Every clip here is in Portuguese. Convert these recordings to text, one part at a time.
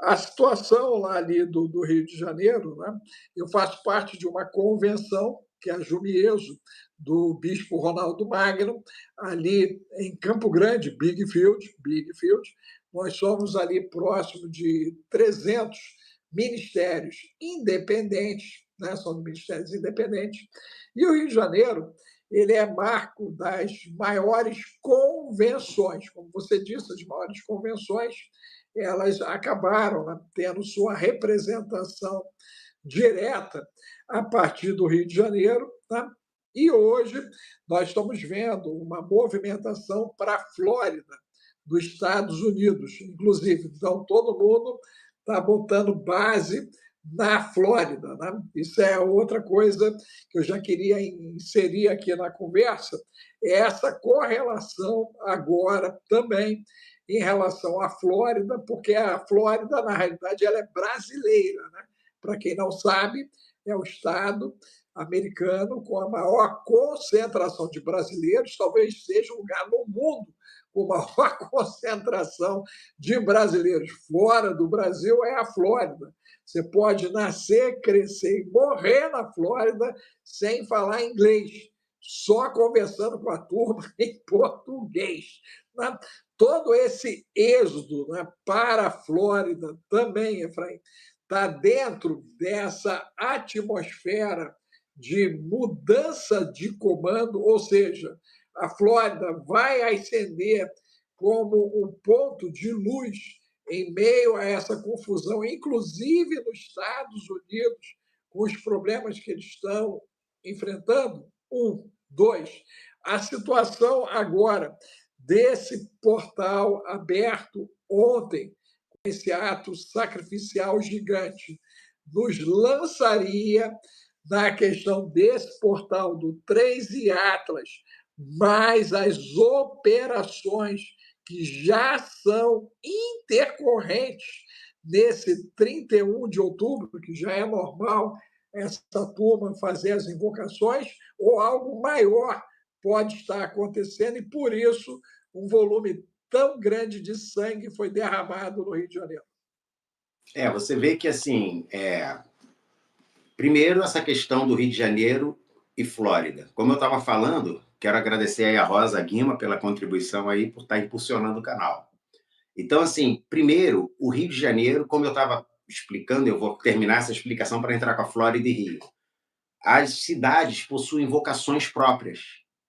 A situação lá ali do Rio de Janeiro, né, eu faço parte de uma convenção, que é a Jumieso, do bispo Ronaldo Magno, ali em Campo Grande, Big Field. Nós somos ali próximo de 300 ministérios independentes, né, são ministérios independentes, e o Rio de Janeiro, ele é marco das maiores convenções, como você disse, as maiores convenções, elas acabaram, né, tendo sua representação direta a partir do Rio de Janeiro, tá? E hoje nós estamos vendo uma movimentação para a Flórida, dos Estados Unidos, inclusive. Então, todo mundo está botando base na Flórida, né? Isso é outra coisa que eu já queria inserir aqui na conversa, é essa correlação agora também em relação à Flórida, porque a Flórida, na realidade, ela é brasileira, né? Para quem não sabe, é o estado americano com a maior concentração de brasileiros, talvez seja o lugar no mundo com maior concentração de brasileiros fora do Brasil é a Flórida. Você pode nascer, crescer e morrer na Flórida sem falar inglês, só conversando com a turma em português, né? Todo esse êxodo, né, para a Flórida também, Efraim, está dentro dessa atmosfera de mudança de comando, ou seja, a Flórida vai ascender como um ponto de luz em meio a essa confusão, inclusive nos Estados Unidos, com os problemas que eles estão enfrentando. Um, dois, a situação agora desse portal aberto ontem, esse ato sacrificial gigante, nos lançaria na questão desse portal do 3 e Atlas, mais as operações que já são intercorrentes nesse 31 de outubro, que já é normal essa turma fazer as invocações, ou algo maior pode estar acontecendo, e por isso um volume tão grande de sangue foi derramado no Rio de Janeiro. Você vê que, assim, primeiro essa questão do Rio de Janeiro e Flórida. Como eu estava falando, quero agradecer aí a Rosa Guima pela contribuição aí, por estar impulsionando o canal. Então, assim, primeiro, o Rio de Janeiro, como eu estava explicando, eu vou terminar essa explicação para entrar com a Flórida e Rio. As cidades possuem vocações próprias.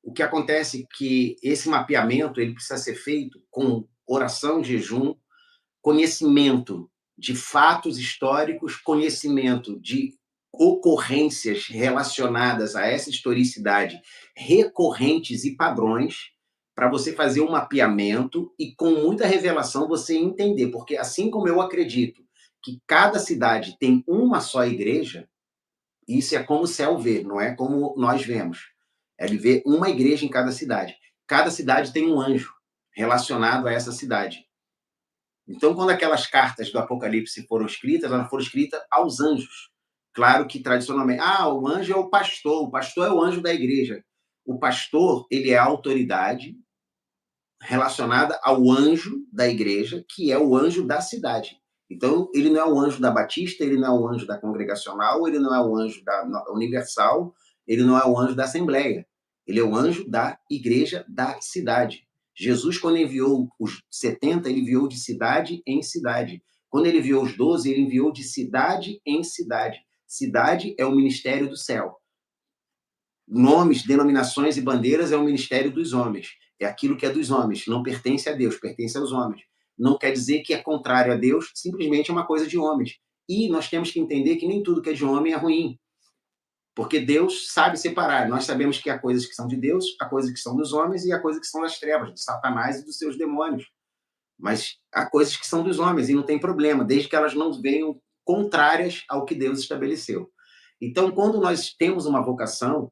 O que acontece é que esse mapeamento ele precisa ser feito com oração, jejum, conhecimento de fatos históricos, conhecimento de ocorrências relacionadas a essa historicidade recorrentes e padrões, para você fazer um mapeamento e com muita revelação você entender, porque assim como eu acredito que cada cidade tem uma só igreja, isso é como o céu vê, não é como nós vemos. Ele vê uma igreja em cada cidade. Cada cidade tem um anjo relacionado a essa cidade. Então, quando aquelas cartas do Apocalipse foram escritas, elas foram escritas aos anjos. Claro que, tradicionalmente, o anjo é o pastor é o anjo da igreja. O pastor, ele é a autoridade relacionada ao anjo da igreja, que é o anjo da cidade. Então, ele não é o anjo da Batista, ele não é o anjo da Congregacional, ele não é o anjo da Universal, ele não é o anjo da Assembleia. Ele é o anjo da igreja da cidade. Jesus, quando enviou os 70, ele enviou de cidade em cidade. Quando ele enviou os 12, ele enviou de cidade em cidade. Cidade é o ministério do céu. Nomes, denominações e bandeiras é o ministério dos homens. É aquilo que é dos homens, não pertence a Deus, pertence aos homens. Não quer dizer que é contrário a Deus, simplesmente é uma coisa de homens. E nós temos que entender que nem tudo que é de homem é ruim. Porque Deus sabe separar. Nós sabemos que há coisas que são de Deus, há coisas que são dos homens e há coisas que são das trevas, de Satanás e dos seus demônios. Mas há coisas que são dos homens e não tem problema, desde que elas não venham contrárias ao que Deus estabeleceu. Então, quando nós temos uma vocação,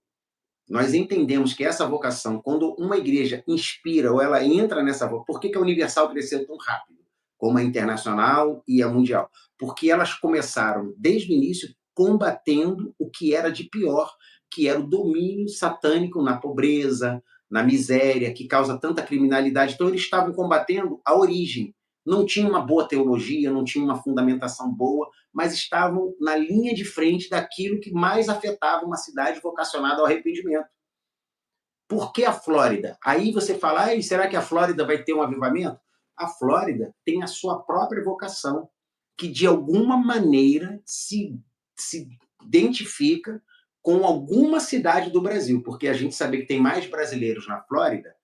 nós entendemos que essa vocação, quando uma igreja inspira ou ela entra nessa vocação, por que a Universal cresceu tão rápido, como a Internacional e a Mundial? Porque elas começaram, desde o início, combatendo o que era de pior, que era o domínio satânico na pobreza, na miséria, que causa tanta criminalidade. Então, eles estavam combatendo a origem, não tinham uma boa teologia, não tinham uma fundamentação boa, mas estavam na linha de frente daquilo que mais afetava uma cidade vocacionada ao arrependimento. Por que a Flórida? Aí você fala, será que a Flórida vai ter um avivamento? A Flórida tem a sua própria vocação, que de alguma maneira se identifica com alguma cidade do Brasil, porque a gente saber que tem mais brasileiros na Flórida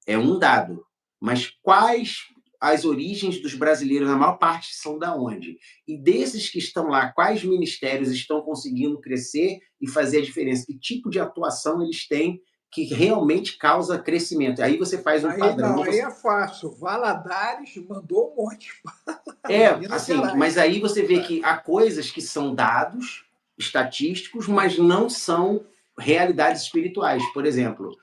é um dado, mas quais as origens dos brasileiros, a maior parte são da onde? E desses que estão lá, quais ministérios estão conseguindo crescer e fazer a diferença? Que tipo de atuação eles têm que realmente causa crescimento? Aí você faz um padrão. Aí é fácil. Valadares mandou um monte para Minas Gerais. Mas aí você vê que há coisas que são dados estatísticos, mas não são realidades espirituais. Por exemplo,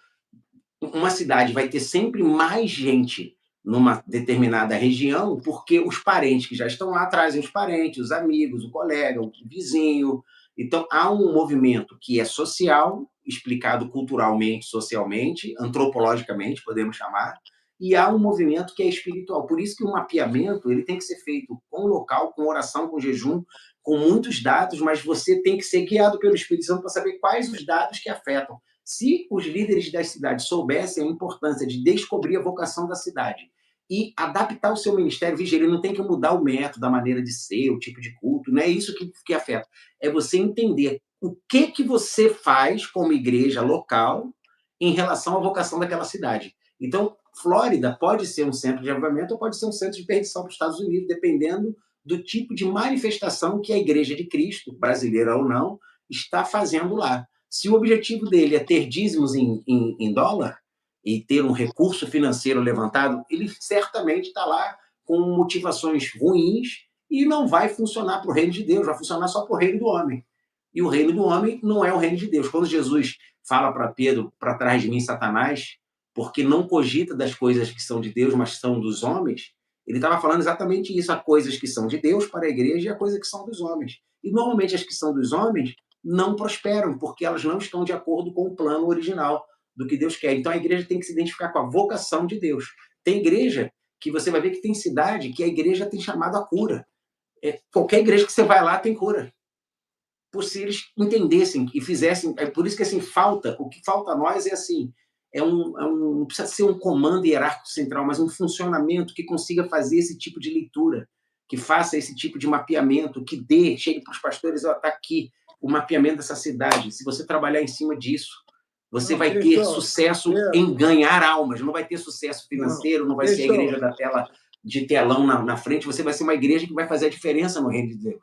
uma cidade vai ter sempre mais gente numa determinada região, porque os parentes que já estão lá trazem os parentes, os amigos, o colega, o vizinho. Então, há um movimento que é social, explicado culturalmente, socialmente, antropologicamente, podemos chamar, e há um movimento que é espiritual. Por isso que o mapeamento ele tem que ser feito com local, com oração, com jejum, com muitos dados, mas você tem que ser guiado pelo Espírito Santo para saber quais os dados que afetam. Se os líderes das cidades soubessem a importância de descobrir a vocação da cidade e adaptar o seu ministério, veja, ele não tem que mudar o método, a maneira de ser, o tipo de culto, não é isso que afeta. É você entender o que você faz como igreja local em relação à vocação daquela cidade. Então, Flórida pode ser um centro de avivamento ou pode ser um centro de perdição para os Estados Unidos, dependendo do tipo de manifestação que a Igreja de Cristo, brasileira ou não, está fazendo lá. Se o objetivo dele é ter dízimos em dólar e ter um recurso financeiro levantado, ele certamente está lá com motivações ruins e não vai funcionar para o reino de Deus, vai funcionar só para o reino do homem. E o reino do homem não é o reino de Deus. Quando Jesus fala para Pedro, para trás de mim, Satanás, porque não cogita das coisas que são de Deus, mas são dos homens, ele estava falando exatamente isso, há coisas que são de Deus para a igreja e há coisas que são dos homens. E normalmente as que são dos homens não prosperam, porque elas não estão de acordo com o plano original do que Deus quer. Então a igreja tem que se identificar com a vocação de Deus. Tem igreja que você vai ver que tem cidade que a igreja tem chamado a cura. Qualquer igreja que você vai lá tem cura. Por se eles entendessem e fizessem. É por isso que assim, o que falta a nós é assim, não precisa ser um comando hierárquico central, mas um funcionamento que consiga fazer esse tipo de leitura, que faça esse tipo de mapeamento, que chegue para os pastores, está aqui o mapeamento dessa cidade. Se você trabalhar em cima disso, você vai ter sucesso em ganhar almas, não vai ter sucesso financeiro, não vai ser a igreja da tela de telão na frente, você vai ser uma igreja que vai fazer a diferença no reino de Deus.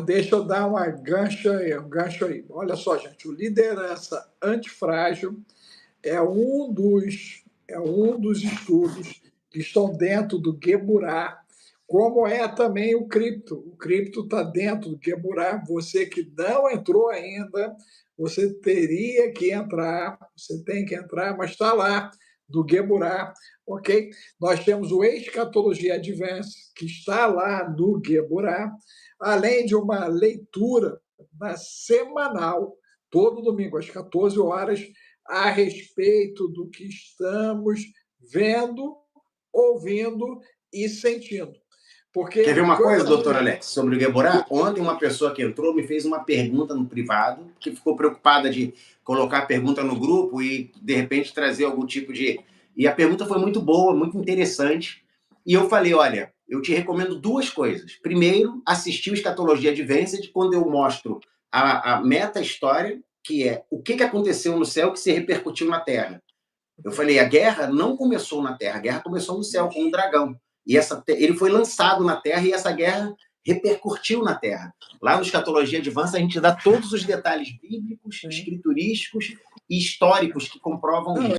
Deixa eu dar um gancho aí. Olha só, gente, o Liderança Antifrágil é um dos estudos que estão dentro do Geburá, como é também o Cripto. O Cripto está dentro do Geburá. Você que não entrou ainda, você teria que entrar, você tem que entrar, mas está lá, do Geburá, ok? Nós temos o Escatologia Advance, que está lá no Geburá, além de uma leitura semanal, todo domingo, às 14 horas, a respeito do que estamos vendo, ouvindo e sentindo. Porque quer ver uma coisa, doutor Alex, sobre o Geburá? Ontem uma pessoa que entrou me fez uma pergunta no privado, que ficou preocupada de colocar a pergunta no grupo e, de repente, trazer algum tipo de... E a pergunta foi muito boa, muito interessante. E eu falei, olha, eu te recomendo duas coisas. Primeiro, assistir o Escatologia Advanced, quando eu mostro a meta-história, que é o que aconteceu no céu que se repercutiu na Terra. Eu falei, a guerra não começou na Terra, a guerra começou no céu com um dragão. E ele foi lançado na Terra e essa guerra repercutiu na Terra. Lá no Escatologia Advanced, a gente dá todos os detalhes bíblicos, escriturísticos e históricos que comprovam isso.